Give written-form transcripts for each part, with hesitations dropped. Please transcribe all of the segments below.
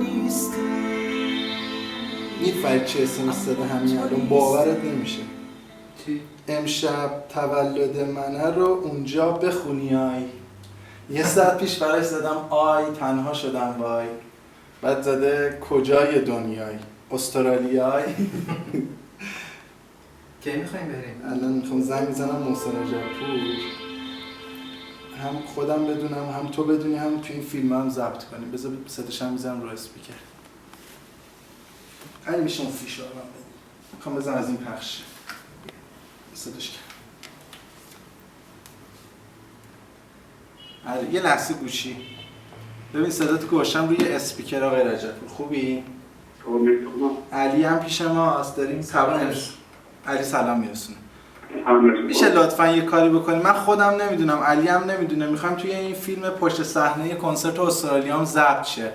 نیستی. میفهمی چه اسمس داده همین الان باورت نمیشه. چی؟ امشب تولد منه رو اونجا بخونیای. یه ساعت پیش براش زدم آی تنها شدم وای. بعد زده کجای دنیای؟ استرالیای. کی میخواییم بریم؟ الان میخوام زنگ میزنم محسن رجبپور، هم خودم بدونم هم تو بدونی هم تو این فیلم هم ضبط کنیم. بذار صداش هم میزنم رو اسپیکر. خیلی میشه اون فیشار هم بدیم. میخوام بزنم از این پخش صداش کرد. یه لحظه گوشی ببین صدات گوشم روی اسپیکر. آقای رجبپور خوبی؟ علی هم پیش ماست، داریم علی سلام میرسونه. میشه لطفا یه کاری بکنیم؟ من خودم نمیدونم، علی هم نمیدونه، میخوایم توی این فیلم پشت صحنه کنسرت استرالیا هم ضبط شه.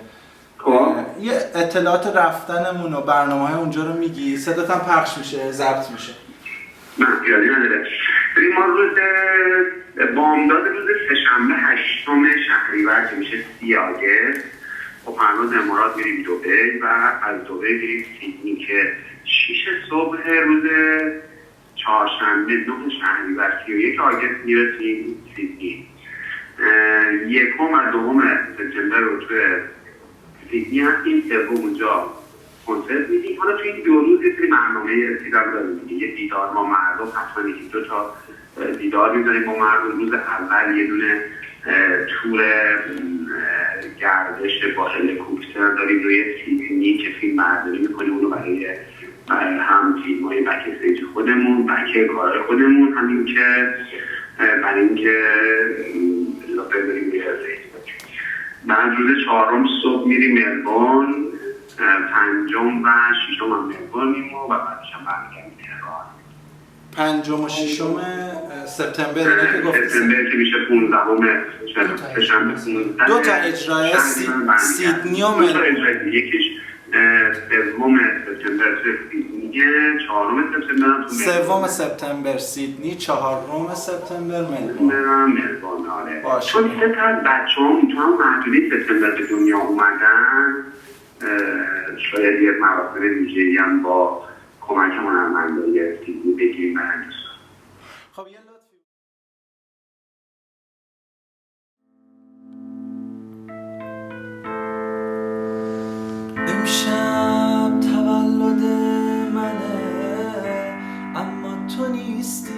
یه اطلاعات رفتنمون و برنامه‌های اونجا رو میگی؟ صدات هم پخش میشه، ضبط میشه. نه پیاده نداره. ما روز بامداد روز سه‌شنبه 8 شهریور که میشه 30 آگست با پرواز امارات میریم دبی و از دبی میریم سیدنی که 6 صبح روز چهارشنبه 9 شهریور 31 آگست میرسیم سیدنی. یکم و دوم سپتامبر رو توی سیدنی هستیم، سوم اونجا کنسرت میدیم. حالا توی این 2 روز یه سری برنامه چیزام داریم دیگه. یه دیدار با مردم، حتما یکی 2 تا دیدار می‌ذاریم با مردم. روز اول یه دونه تور گردش با هلیکوپتر داریم روی سیدنی که فیلم برداری می‌کنیم، اونو برای هم فیلم‌های بک استیج خودمون، بک کارهای خودمون، همین که برای اینکه اضافه داریم به بعد روز 4 صبح میریم ملبورن، 5 و 6 هم ملبورن میریم و بعدش هم برمیگردیم تهران. 5 و 6 سپتامبر اینه که گفتی؟ سپتامبر که میشه 15 سه‌شنبه 15. 2 تا اجرای سیدنی و ملبورن. یکیش 3 سپتامبر سیدنی، 4 سپتامبر هم تو ملبورن. 3 سپتامبر سیدنی، 4 سپتامبر ملبورن. آره. باشه. چون سه تا از بچه‌هام تو هم محدوده سپتامبر به دنیا اومدن، شاید یه مراسم ویژه‌ای هم با کمک هنرمندای سیدنی بگیریم برای دوستان. خب یه لطفی امشب تولد منه اما تو نیستی،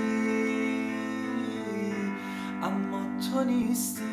اما تو نیستی.